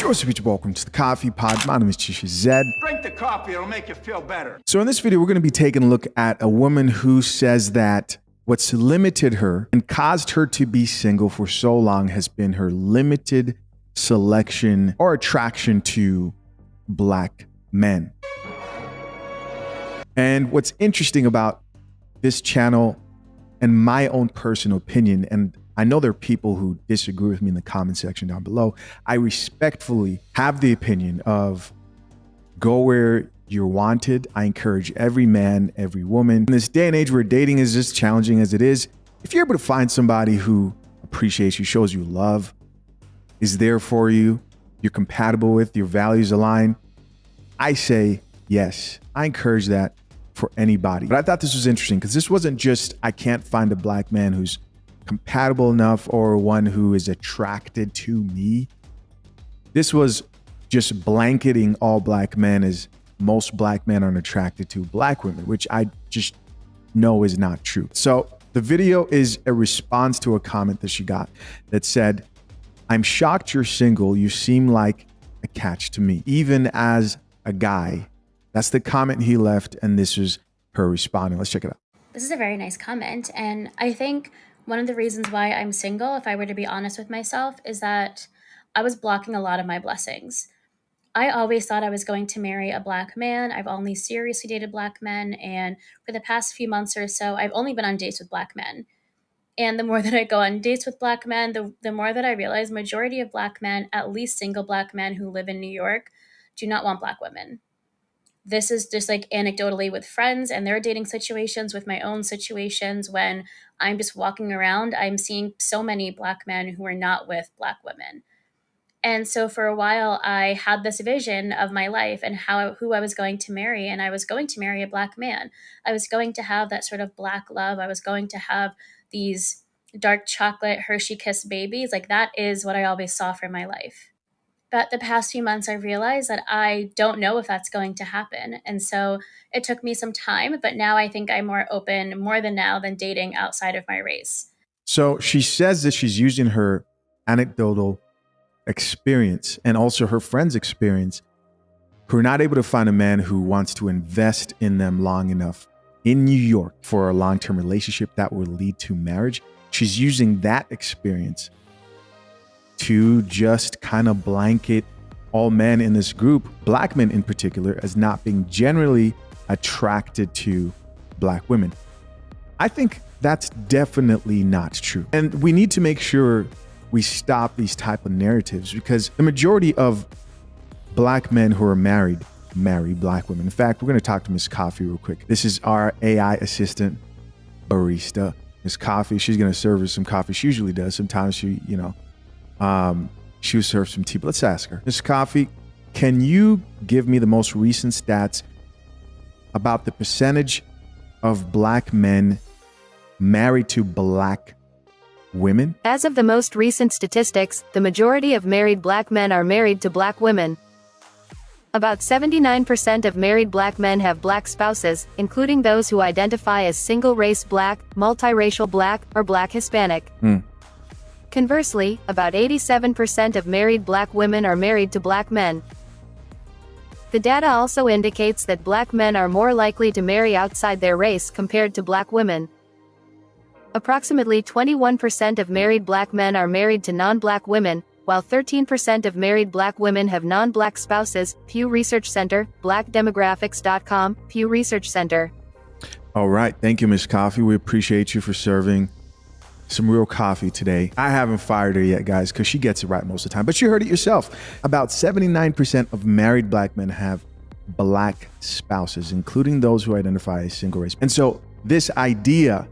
Joseph, welcome to the Coffee Pod. My name is Chisha Zed. Drink the coffee, it'll make you feel better. So in this video, we're going to be taking a look at a woman who says that what's limited her and caused her to be single for so long has been her limited selection or attraction to black men. And what's interesting about this channel and my own personal opinion, and I know there are people who disagree with me in the comment section down below, I respectfully have the opinion of go where you're wanted. I encourage every man, every woman. In this day and age where dating is as challenging as it is, if you're able to find somebody who appreciates you, shows you love, is there for you, you're compatible with, your values align, I say yes. I encourage that for anybody. But I thought this was interesting because this wasn't just, I can't find a black man who's compatible enough or one who is attracted to me. This was just blanketing all black men as most black men aren't attracted to black women, which I just know is not true. So the video is a response to a comment that she got that said, "I'm shocked you're single. You seem like a catch to me, even as a guy." That's the comment he left, and this is her responding. Let's check it out. This is a very nice comment, and I think one of the reasons why I'm single, if I were to be honest with myself, is that I was blocking a lot of my blessings. I always thought I was going to marry a black man. I've only seriously dated black men, and for the past few months or so, I've only been on dates with black men. And the more that I go on dates with black men, the more that I realize majority of black men, at least single black men who live in New York, do not want black women. This is just like anecdotally with friends and their dating situations, with my own situations. When I'm just walking around, I'm seeing so many black men who are not with black women. And so for a while, I had this vision of my life and who I was going to marry. And I was going to marry a black man. I was going to have that sort of black love. I was going to have these dark chocolate Hershey Kiss babies. Like, that is what I always saw for my life. But the past few months, I realized that I don't know if that's going to happen. And so it took me some time, but now I think I'm more open, more than now, than dating outside of my race. So she says that she's using her anecdotal experience and also her friend's experience who are not able to find a man who wants to invest in them long enough in New York for a long-term relationship that will lead to marriage. She's using that experience to just kind of blanket all men in this group, black men in particular, as not being generally attracted to black women. I think that's definitely not true. And we need to make sure we stop these type of narratives, because the majority of black men who are married marry black women. In fact, we're going to talk to Miss Coffee real quick. This is our AI assistant barista, Miss Coffee. She's going to serve us some coffee. She usually does. Sometimes she, she will serve some tea, but let's ask her. Miss Coffee, can you give me the most recent stats about the percentage of black men married to black women? As of the most recent statistics, the majority of married black men are married to black women. About 79% of married black men have black spouses, including those who identify as single-race black, multiracial black, or black Hispanic. Conversely, about 87% of married black women are married to black men. The data also indicates that black men are more likely to marry outside their race compared to black women. Approximately 21% of married black men are married to non-black women, while 13% of married black women have non-black spouses. Pew Research Center, blackdemographics.com, Pew Research Center. All right. Thank you, Miss Coffee. We appreciate you for serving some real coffee today. I haven't fired her yet, guys, because she gets it right most of the time, but you heard it yourself. About 79% of married black men have black spouses, including those who identify as single race. And so this idea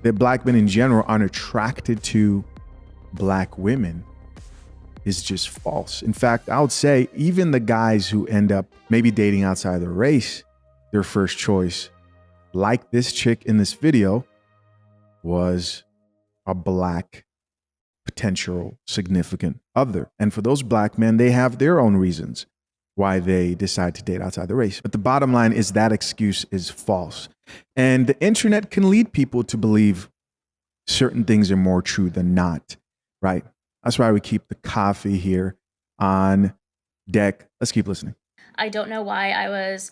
that black men in general aren't attracted to black women is just false. In fact, I would say even the guys who end up maybe dating outside their race, their first choice, like this chick in this video, was a black potential significant other. And for those black men, they have their own reasons why they decide to date outside the race. But the bottom line is that excuse is false. And the internet can lead people to believe certain things are more true than not, right? That's why we keep the coffee here on Deck. Let's keep listening. I don't know why I was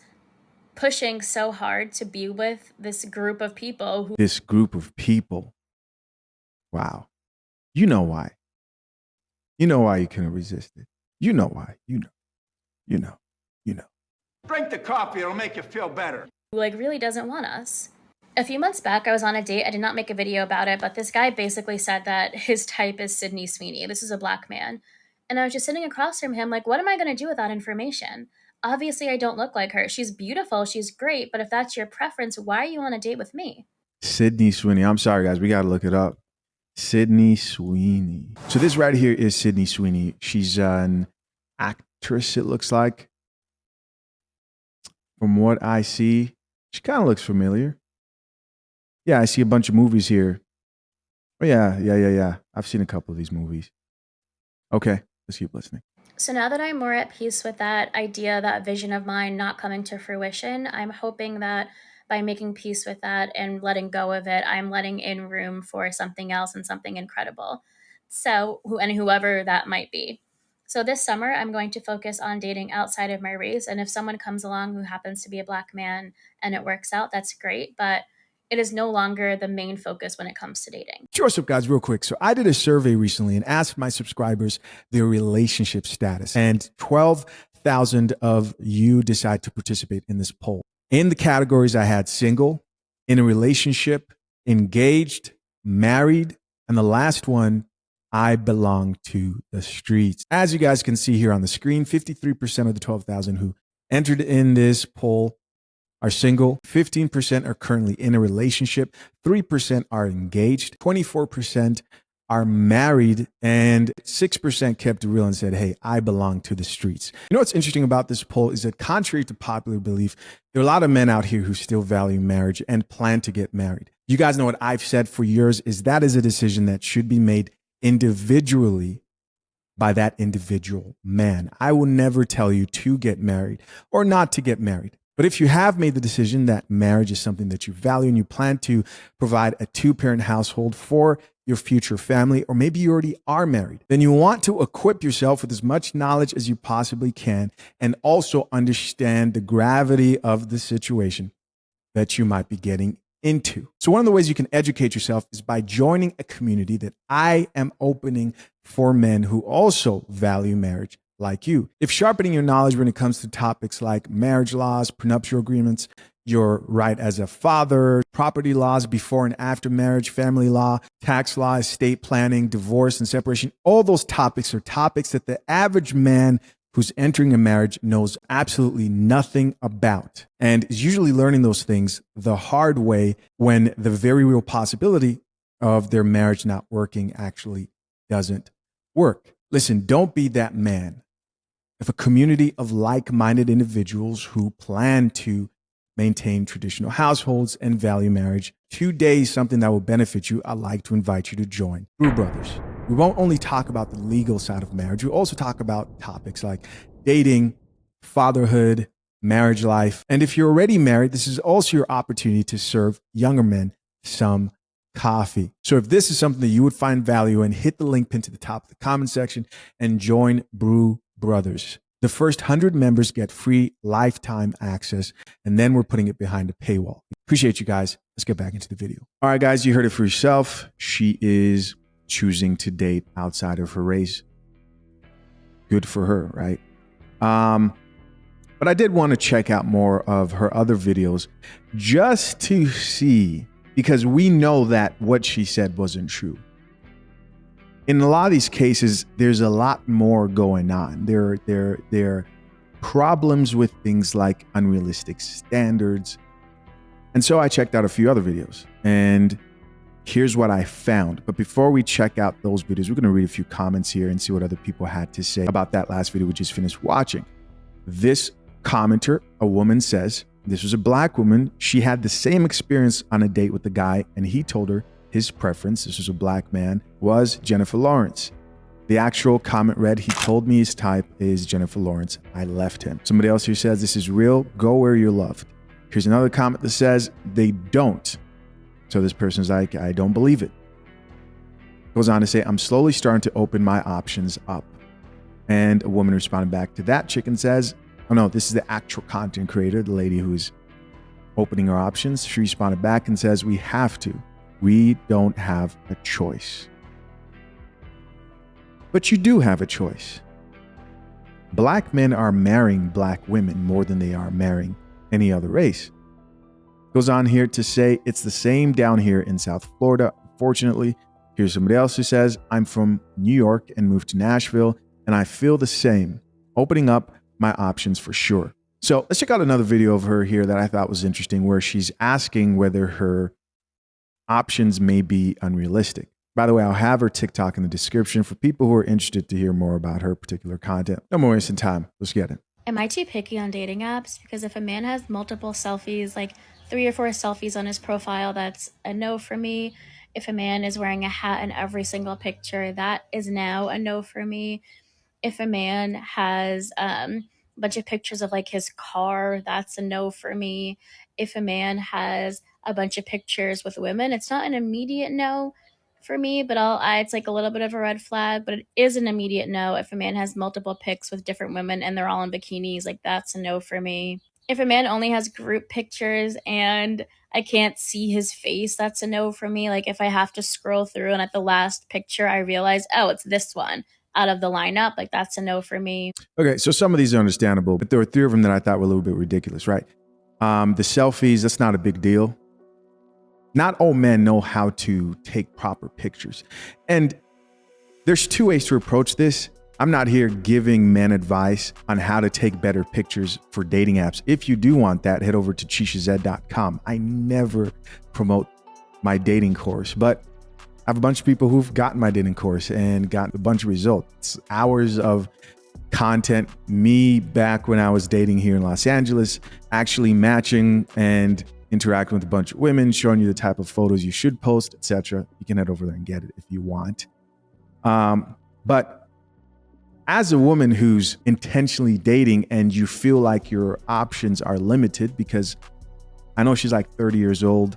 pushing so hard to be with this group of people who This group of people. Wow. You know why. You know why you couldn't resist it. You know why. You know. Drink the coffee, it'll make you feel better. like really doesn't want us. A few months back, I was on a date. I did not make a video about it, but this guy basically said that his type is Sydney Sweeney. This is a black man. And I was just sitting across from him like, what am I going to do with that information? Obviously, I don't look like her. She's beautiful. She's great. But if that's your preference, why are you on a date with me? Sydney Sweeney. I'm sorry, guys. We got to look it up. Sydney Sweeney. So this right here is Sydney Sweeney. She's an actress, it looks like. From what I see, she kind of looks familiar. Yeah, I see a bunch of movies here. Oh, yeah. I've seen a couple of these movies. Okay, let's keep listening. So now that I'm more at peace with that idea, that vision of mine not coming to fruition, I'm hoping that by making peace with that and letting go of it, I'm letting in room for something else and something incredible. So, whoever that might be. So this summer, I'm going to focus on dating outside of my race. And if someone comes along who happens to be a black man and it works out, that's great. But it is no longer the main focus when it comes to dating. Sure, what's up, guys? Real quick. So I did a survey recently and asked my subscribers their relationship status. And 12,000 of you decide to participate in this poll. In the categories, I had single, in a relationship, engaged, married, and the last one, I belong to the streets. As you guys can see here on the screen, 53% of the 12,000 who entered in this poll are single, 15% are currently in a relationship, 3% are engaged, 24% are married, and 6% kept it real and said, hey, I belong to the streets. You know what's interesting about this poll is that contrary to popular belief, there are a lot of men out here who still value marriage and plan to get married. You guys know what I've said for years is that is a decision that should be made individually by that individual man. I will never tell you to get married or not to get married. But if you have made the decision that marriage is something that you value and you plan to provide a two-parent household for your future family, or maybe you already are married, then you want to equip yourself with as much knowledge as you possibly can and also understand the gravity of the situation that you might be getting into. So one of the ways you can educate yourself is by joining a community that I am opening for men who also value marriage like you. If sharpening your knowledge when it comes to topics like marriage laws, prenuptial agreements, your right as a father, property laws before and after marriage, family law, tax law, estate planning, divorce and separation, all those topics are topics that the average man who's entering a marriage knows absolutely nothing about and is usually learning those things the hard way when the very real possibility of their marriage not working actually doesn't work. Listen, don't be that man. If a community of like-minded individuals who plan to maintain traditional households and value marriage today is something that will benefit you, I'd like to invite you to join Brew Brothers. We won't only talk about the legal side of marriage. We'll also talk about topics like dating, fatherhood, marriage life. And if you're already married, this is also your opportunity to serve younger men some coffee. So if this is something that you would find value in, hit the link pinned to the top of the comment section and join Brew Brothers. The first 100 members get free lifetime access, and then we're putting it behind a paywall. Appreciate you guys. Let's get back into the video. All right, guys, you heard it for yourself. She is choosing to date outside of her race. Good for her, right? But I did want to check out more of her other videos just to see, because we know that what she said wasn't true. In a lot of these cases, there's a lot more going on. There are problems with things like unrealistic standards. And so I checked out a few other videos, and here's what I found. But before we check out those videos, we're going to read a few comments here and see what other people had to say about that last video we just finished watching. This commenter, a woman, says, this was a black woman. She had the same experience on a date with the guy, and he told her his preference, this was a black man, was Jennifer Lawrence. The actual comment read, he told me his type is Jennifer Lawrence. I left him. Somebody else here says, this is real. Go where you're loved. Here's another comment that says, they don't. So this person's like, I don't believe it. Goes on to say, I'm slowly starting to open my options up. And a woman responded back to that chick and says, oh no, this is the actual content creator, the lady who's opening her options. She responded back and says, we have to. We don't have a choice. But you do have a choice. Black men are marrying black women more than they are marrying any other race. Goes on here to say it's the same down here in South Florida. Unfortunately, here's somebody else who says, I'm from New York and moved to Nashville, and I feel the same, opening up my options for sure. So let's check out another video of her here that I thought was interesting, where she's asking whether her options may be unrealistic. By the way, I'll have her TikTok in the description for people who are interested to hear more about her particular content. No more wasting time. Let's get it. Am I too picky on dating apps? Because if a man has multiple selfies, like 3 or 4 selfies on his profile, that's a no for me. If a man is wearing a hat in every single picture, that is now a no for me. If a man has a bunch of pictures of like his car, that's a no for me. If a man has a bunch of pictures with women, it's not an immediate no for me, but it's like a little bit of a red flag, but it is an immediate no. If a man has multiple pics with different women and they're all in bikinis, like that's a no for me. If a man only has group pictures and I can't see his face, that's a no for me. Like if I have to scroll through and at the last picture I realize, oh, it's this one out of the lineup, like that's a no for me. Okay, so some of these are understandable, but there were 3 of them that I thought were a little bit ridiculous, right? The selfies, that's not a big deal. Not all men know how to take proper pictures. And there's 2 ways to approach this. I'm not here giving men advice on how to take better pictures for dating apps. If you do want that, head over to chishazed.com. I never promote my dating course, but I have a bunch of people who've gotten my dating course and got a bunch of results. Hours of content, me back when I was dating here in Los Angeles, actually matching and interacting with a bunch of women, showing you the type of photos you should post, etc. You can head over there and get it if you want. But as a woman who's intentionally dating and you feel like your options are limited, because I know she's like 30 years old,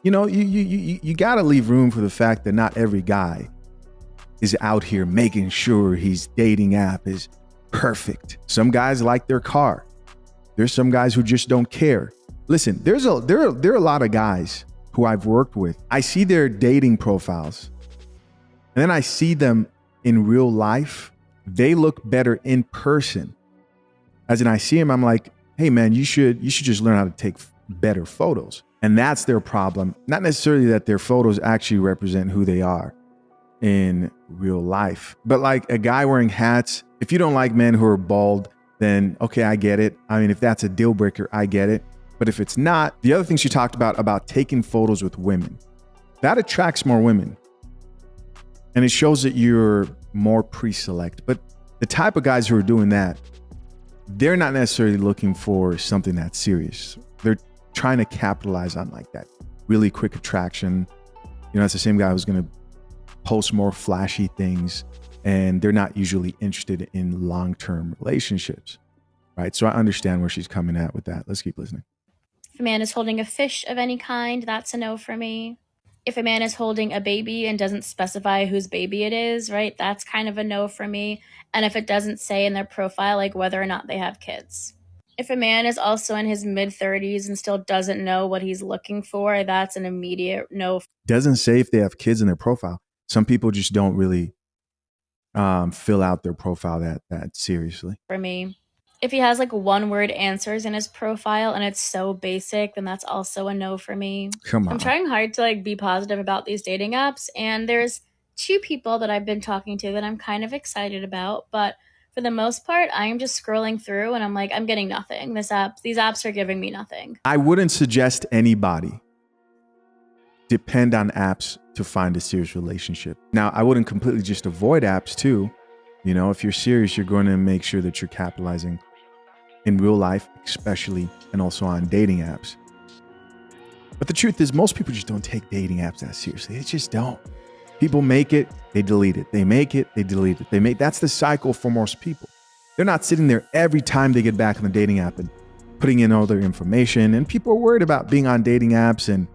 you know, you got to leave room for the fact that not every guy is out here making sure his dating app is perfect. Some guys like their car. There's some guys who just don't care. Listen, there are a lot of guys who I've worked with. I see their dating profiles and then I see them in real life. They look better in person. As in I see them, I'm like, hey man, you should just learn how to take better photos. And that's their problem. Not necessarily that their photos actually represent who they are in real life, but like a guy wearing hats. If you don't like men who are bald, then okay, I get it. I mean, if that's a deal breaker, I get it. But if it's not, the other thing she talked about taking photos with women, that attracts more women. And it shows that you're more pre-select. But the type of guys who are doing that, they're not necessarily looking for something that's serious. They're trying to capitalize on like that really quick attraction. You know, it's the same guy who's going to post more flashy things, and they're not usually interested in long-term relationships, right? So I understand where she's coming at with that. Let's keep listening. If a man is holding a fish of any kind, that's a no for me. If a man is holding a baby and doesn't specify whose baby it is, right, that's kind of a no for me. And if it doesn't say in their profile, like whether or not they have kids. If a man is also in his mid-30s and still doesn't know what he's looking for, that's an immediate no. Doesn't say if they have kids in their profile. Some people just don't really fill out their profile that seriously. For me. If he has like 1-word answers in his profile and it's so basic, then that's also a no for me. Come on. I'm trying hard to like be positive about these dating apps, and there's 2 people that I've been talking to that I'm kind of excited about, but for the most part, I am just scrolling through and I'm like, I'm getting nothing. These apps are giving me nothing. I wouldn't suggest anybody depend on apps to find a serious relationship. Now, I wouldn't completely just avoid apps too. You know, if you're serious, you're going to make sure that you're capitalizing in real life, especially, and also on dating apps. But the truth is, most people just don't take dating apps that seriously. They just don't. People make it, they delete it. They make it, they delete it. That's the cycle for most people. They're not sitting there every time they get back on the dating app and putting in all their information. And people are worried about being on dating apps and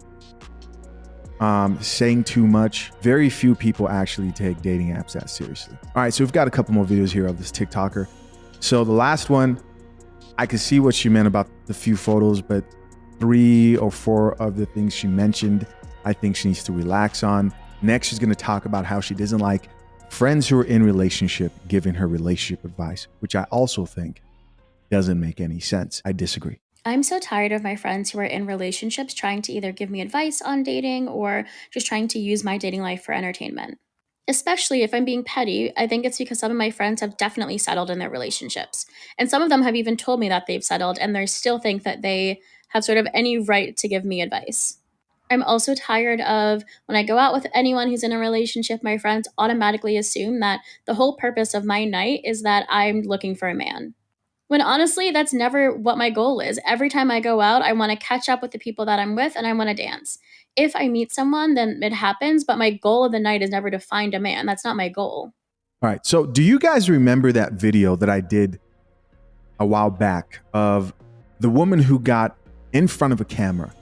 saying too much. Very few people actually take dating apps that seriously. All right, so we've got a couple more videos here of this TikToker. So the last one, I could see what she meant about the few photos, but 3 or 4 of the things she mentioned, I think she needs to relax on. Next, she's going to talk about how she doesn't like friends who are in relationship giving her relationship advice, which I also think doesn't make any sense. I disagree. I'm so tired of my friends who are in relationships trying to either give me advice on dating or just trying to use my dating life for entertainment. Especially if I'm being petty, I think it's because some of my friends have definitely settled in their relationships. And some of them have even told me that they've settled and they still think that they have sort of any right to give me advice. I'm also tired of when I go out with anyone who's in a relationship, my friends automatically assume that the whole purpose of my night is that I'm looking for a man. When honestly, that's never what my goal is. Every time I go out, I want to catch up with the people that I'm with and I want to dance. If I meet someone, then it happens, but my goal of the night is never to find a man. That's not my goal. All right, so do you guys remember that video that I did a while back of the woman who got in front of a camera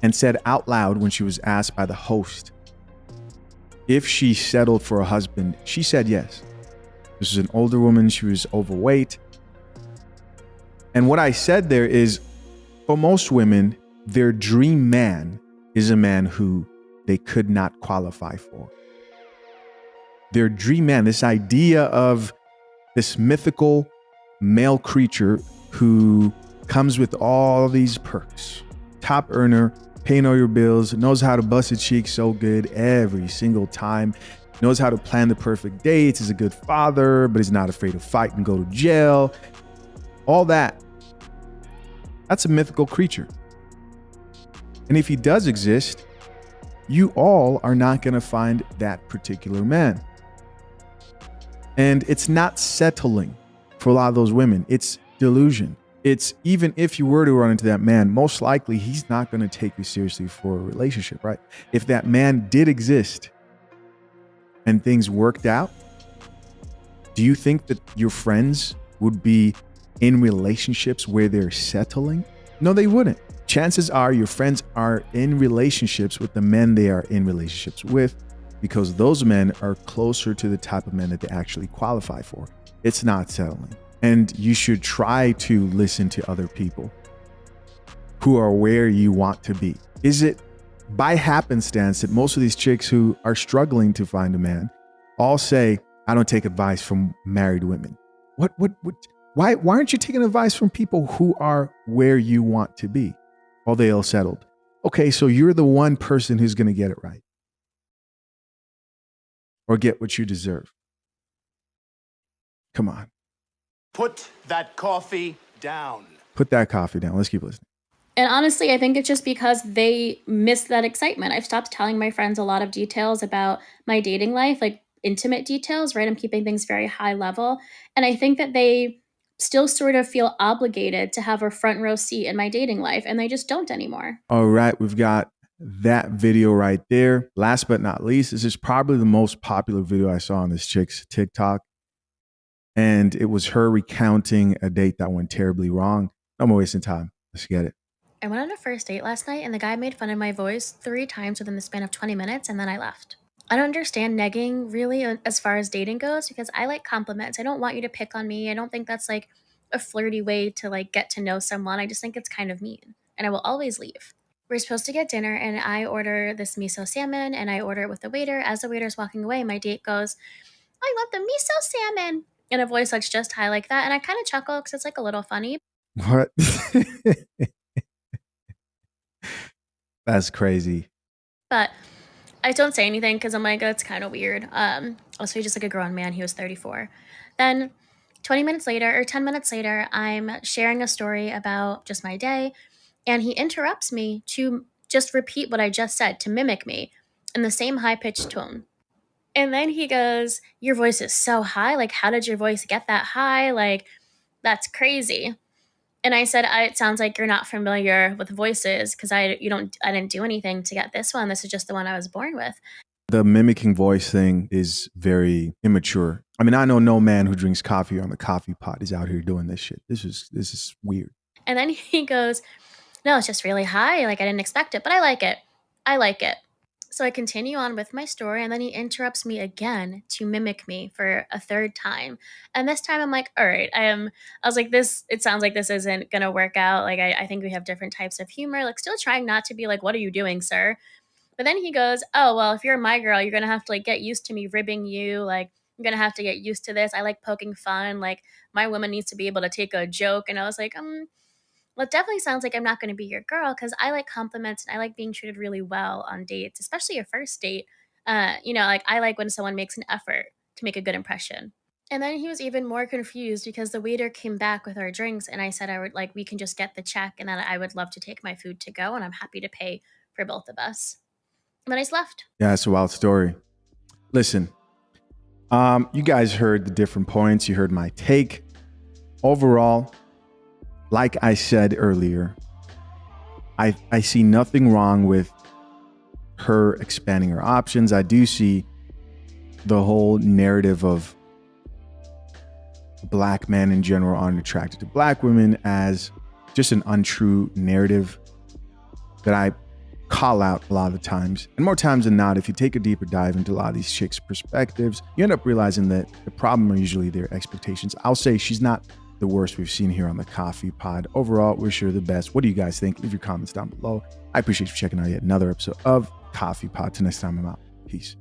and said out loud when she was asked by the host if she settled for a husband? She said yes. This is an older woman. She was overweight. And what I said there is, for most women, their dream man is a man who they could not qualify for. Their dream man, this idea of this mythical male creature who comes with all these perks. Top earner, paying all your bills, knows how to bust a cheek so good every single time, knows how to plan the perfect dates, is a good father, but is not afraid to fight and go to jail. All that. That's a mythical creature. And if he does exist, you all are not going to find that particular man. And it's not settling for a lot of those women. It's delusion. It's even if you were to run into that man, most likely he's not going to take you seriously for a relationship, right? If that man did exist and things worked out, do you think that your friends would be in relationships where they're settling? No, they wouldn't. Chances are your friends are in relationships with the men they are in relationships with because those men are closer to the type of men that they actually qualify for. It's not settling. And you should try to listen to other people who are where you want to be. Is it by happenstance that most of these chicks who are struggling to find a man all say, I don't take advice from married women? Why aren't you taking advice from people who are where you want to be? Well, they all settled. Okay, so you're the one person who's going to get it right or get what you deserve. Come on. Put that coffee down. Put that coffee down. Let's keep listening. And honestly, I think it's just because they miss that excitement. I've stopped telling my friends a lot of details about my dating life, like intimate details, right? I'm keeping things very high level. And I think that they still sort of feel obligated to have a front row seat in my dating life, and they just don't anymore. All right, we've got that video right there. Last but not least, this is probably the most popular video I saw on this chick's TikTok. And it was her recounting a date that went terribly wrong. No more wasting time. Let's get it. I went on a first date last night and the guy made fun of my voice 3 times within the span of 20 minutes and then I left. I don't understand negging really as far as dating goes because I like compliments. I don't want you to pick on me. I don't think that's like a flirty way to like get to know someone. I just think it's kind of mean and I will always leave. We're supposed to get dinner and I order this miso salmon and I order it with the waiter. As the waiter's walking away, my date goes, I love the miso salmon, in a voice that's just high like that. And I kind of chuckle because it's like a little funny. What? That's crazy. But I don't say anything because I'm like, that's kind of weird. Also, he's just like a grown man. He was 34. Then 20 minutes later or 10 minutes later, I'm sharing a story about just my day. And he interrupts me to just repeat what I just said, to mimic me in the same high-pitched tone. And then he goes, your voice is so high. Like, how did your voice get that high? Like, that's crazy. And I said, it sounds like you're not familiar with voices because I didn't do anything to get this one. This is just the one I was born with. The mimicking voice thing is very immature. I mean, I know no man who drinks coffee on the coffee pot is out here doing this shit. This is weird. And then he goes, no, it's just really high. Like, I didn't expect it, but I like it. I like it. So I continue on with my story, and then he interrupts me again to mimic me for a third time. And this time I'm like, all right, I was like, this, it sounds like this isn't gonna work out. Like, I think we have different types of humor, like still trying not to be like, what are you doing, sir? But then he goes, oh, well, if you're my girl, you're gonna have to like get used to me ribbing you. Like, I'm gonna have to get used to this. I like poking fun. Like, my woman needs to be able to take a joke. And I was like, well, it definitely sounds like I'm not going to be your girl because I like compliments and I like being treated really well on dates, especially a first date. Like I like when someone makes an effort to make a good impression. And then he was even more confused because the waiter came back with our drinks and I said I would like we can just get the check and that I would love to take my food to go and I'm happy to pay for both of us. And then I just left. Yeah, it's a wild story. Listen, you guys heard the different points. You heard my take. Overall, like I said earlier, I see nothing wrong with her expanding her options. I do see the whole narrative of black men in general aren't attracted to black women as just an untrue narrative that I call out a lot of the times. And more times than not, if you take a deeper dive into a lot of these chicks' perspectives, you end up realizing that the problem are usually their expectations. I'll say she's not the worst we've seen here on the Coffee Pod. Overall, we're sure the best. What do you guys think? Leave your comments down below. I appreciate you checking out yet another episode of Coffee Pod. Till next time, I'm out. Peace.